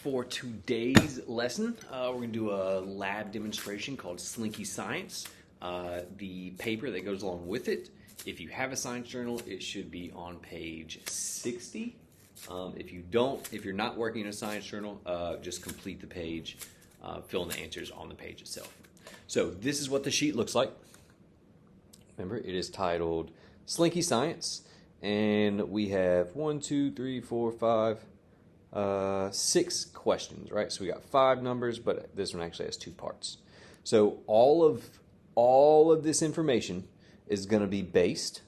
For today's lesson, we're going to do a lab demonstration called Slinky Science. The paper that goes along with it, if you have a science journal, it should be on page 60. If you don't, if you're not working in a science journal, just complete the page, fill in the answers on the page itself. So this is what the sheet looks like. Remember, it is titled Slinky Science, and we have 6 questions, right? So we got 5 numbers, but this one actually has 2 parts. So all of this information is going to be based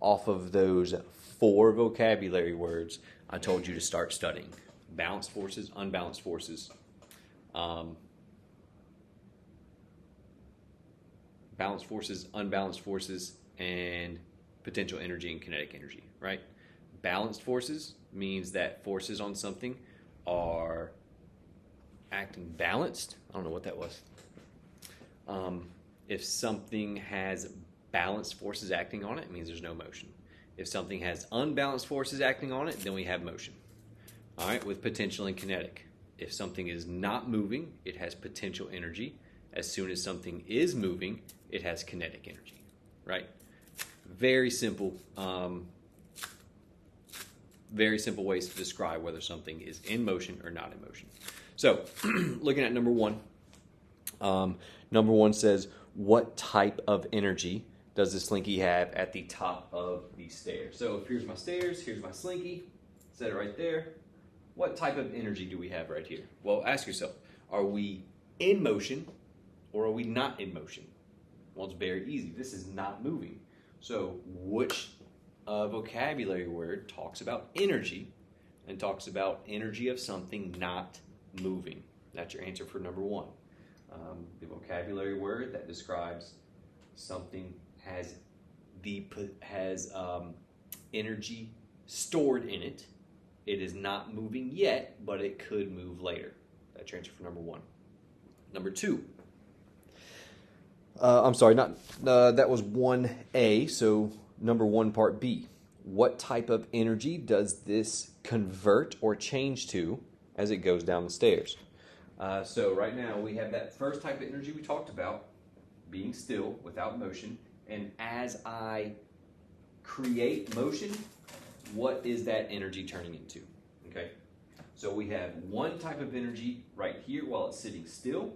off of those 4 vocabulary words I told you to start studying: balanced forces, unbalanced forces, balanced forces, unbalanced forces, and potential energy and kinetic energy, right? Balanced forces means that forces on something are acting balanced. I don't know what that was. If something has balanced forces acting on it, it means there's no motion. If something has unbalanced forces acting on it, then we have motion. All right, with potential and kinetic. If something is not moving, it has potential energy. As soon as something is moving, it has kinetic energy, right? Very simple. Very simple ways to describe whether something is in motion or not in motion. So, looking at number 1. Number 1 says, what type of energy does the Slinky have at the top of the stairs? So, if here's my stairs, here's my Slinky, set it right there. What type of energy do we have right here? Well, ask yourself, are we in motion or are we not in motion? Well, it's very easy. This is not moving. So, which vocabulary word talks about energy and talks about energy of something not moving? That's your answer for number 1. The vocabulary word that describes something has energy stored in it. It is not moving yet, but it could move later. That's your answer for number 1. Number 2. I'm sorry, that was 1A, so number 1, part B. What type of energy does this convert or change to as it goes down the stairs? So right now we have that first type of energy we talked about, being still without motion. And as I create motion, what is that energy turning into? Okay, so we have one type of energy right here while it's sitting still.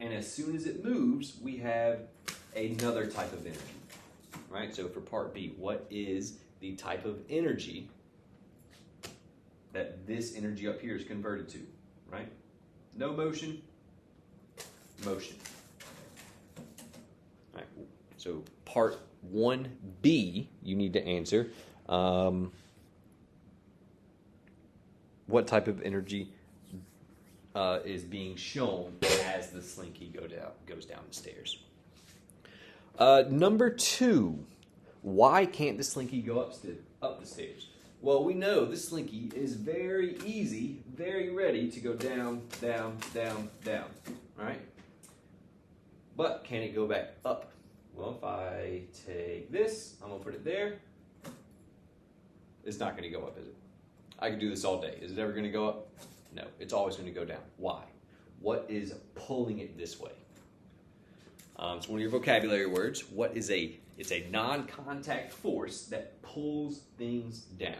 And as soon as it moves, we have another type of energy, right? So for part B, what is the type of energy that this energy up here is converted to, right? No motion, motion. All right, so part 1B, you need to answer. What type of energy is being shown as the Slinky goes down the stairs? Number 2, why can't the Slinky go up the stairs? Well, we know the Slinky is very easy, very ready to go down, down, down, down, right? But can it go back up? Well, if I take this, I'm going to put it there. It's not going to go up, is it? I could do this all day. Is it ever going to go up? No, it's always going to go down. Why? What is pulling it this way? It's one of your vocabulary words. What is it's a non-contact force that pulls things down,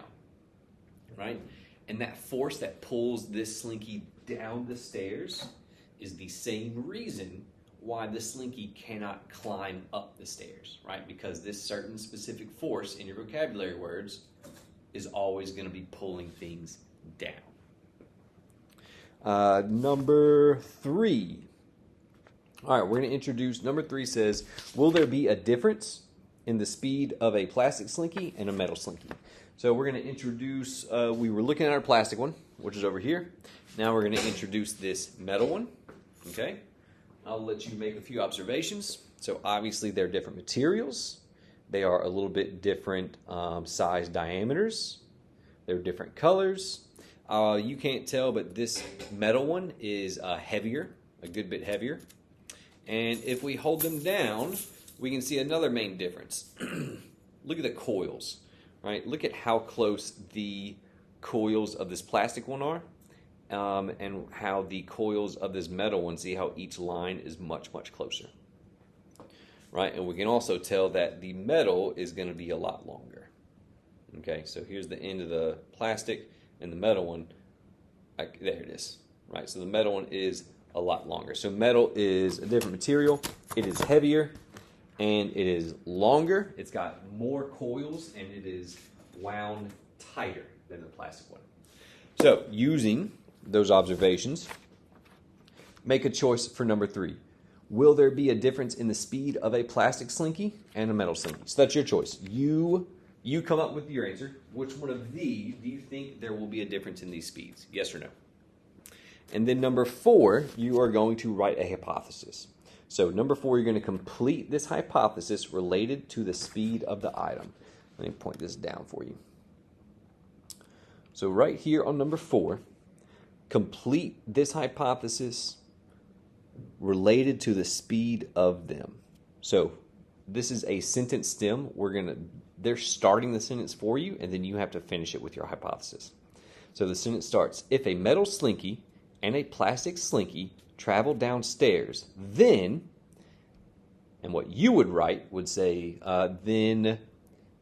right? And that force that pulls this Slinky down the stairs is the same reason why the Slinky cannot climb up the stairs, right? Because this certain specific force in your vocabulary words is always going to be pulling things down. Number 3. All right, we're going to introduce, number 3 says, will there be a difference in the speed of a plastic Slinky and a metal Slinky? So we're going to introduce, we were looking at our plastic one, which is over here. Now we're going to introduce this metal one, okay? I'll let you make a few observations. So obviously they're different materials. They are a little bit different size diameters. They're different colors. You can't tell, but this metal one is heavier, a good bit heavier. And if we hold them down, we can see another main difference. Look at the coils, right? Look at how close the coils of this plastic one are and how the coils of this metal one, see how each line is much, much closer. Right? And we can also tell that the metal is going to be a lot longer. Okay, so here's the end of the plastic, and the metal one, there it is. Right, so the metal one is a lot longer. So metal is a different material. It is heavier, and it is longer. It's got more coils, and it is wound tighter than the plastic one. So using those observations, make a choice for number 3. Will there be a difference in the speed of a plastic slinky and a metal slinky? So that's your choice. You come up with your answer. Which one of these do you think there will be a difference in these speeds? Yes or no? And then number 4, you are going to write a hypothesis. So number 4, you're going to complete this hypothesis related to the speed of the item. Let me point this down for you. So right here on number 4, complete this hypothesis related to the speed of them. So this is a sentence stem. They're starting the sentence for you, and then you have to finish it with your hypothesis. So the sentence starts, if a metal slinky and a plastic slinky travel downstairs, then, and what you would write would say, then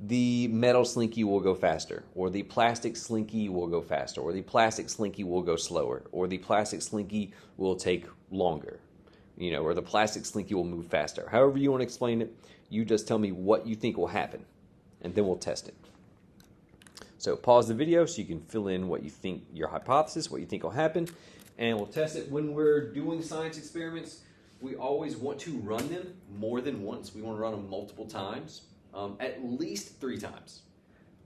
the metal slinky will go faster, or the plastic slinky will go faster, or the plastic slinky will go slower, or the plastic slinky will take longer, or the plastic slinky will move faster. However you want to explain it, you just tell me what you think will happen, and then we'll test it. So pause the video so you can fill in what you think, your hypothesis, what you think will happen, and we'll test it. When we're doing science experiments, we always want to run them more than once. We want to run them multiple times, at least 3 times.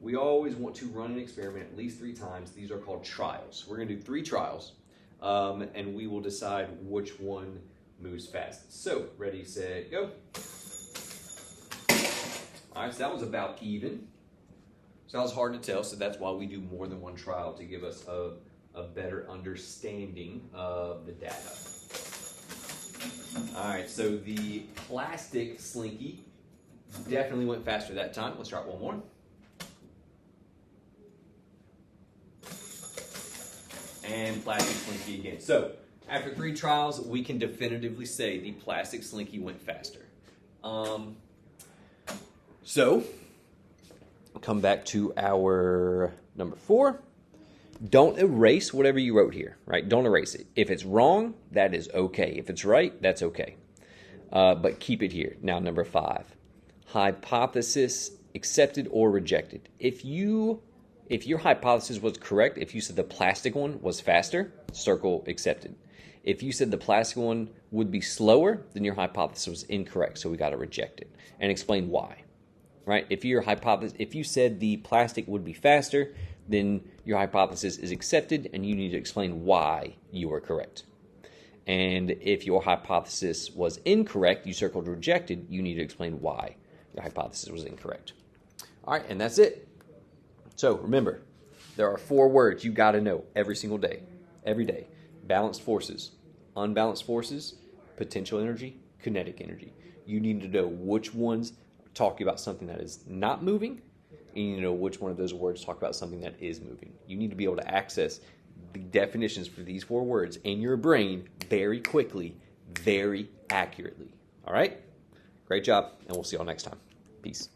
We always want to run an experiment at least 3 times. These are called trials. We're going to do 3 trials, and we will decide which one moves fastest. So, ready, set, go. All right, so that was about even. So that was hard to tell, so that's why we do more than 1 trial, to give us a better understanding of the data. All right, so the plastic slinky definitely went faster that time. Let's try it one more. And plastic slinky again. So after 3 trials, we can definitively say the plastic slinky went faster. So come back to our number 4. Don't erase whatever you wrote here, right? Don't erase it. If it's wrong, that is okay. If it's right, that's okay. But keep it here. Now, number 5. Hypothesis accepted or rejected. If your hypothesis was correct, if you said the plastic one was faster, circle accepted. If you said the plastic one would be slower, then your hypothesis was incorrect, so we got to reject it and explain why. Right? If you said the plastic would be faster, then your hypothesis is accepted, and you need to explain why you were correct. And if your hypothesis was incorrect, you circled rejected, you need to explain why your hypothesis was incorrect. All right, and that's it. So remember, there are 4 words you got to know every single day, every day. Balanced forces, unbalanced forces, potential energy, kinetic energy. You need to know which ones talk about something that is not moving, and you need to know which one of those words talk about something that is moving. You need to be able to access the definitions for these 4 words in your brain very quickly, very accurately. All right? Great job, and we'll see y'all next time. Peace.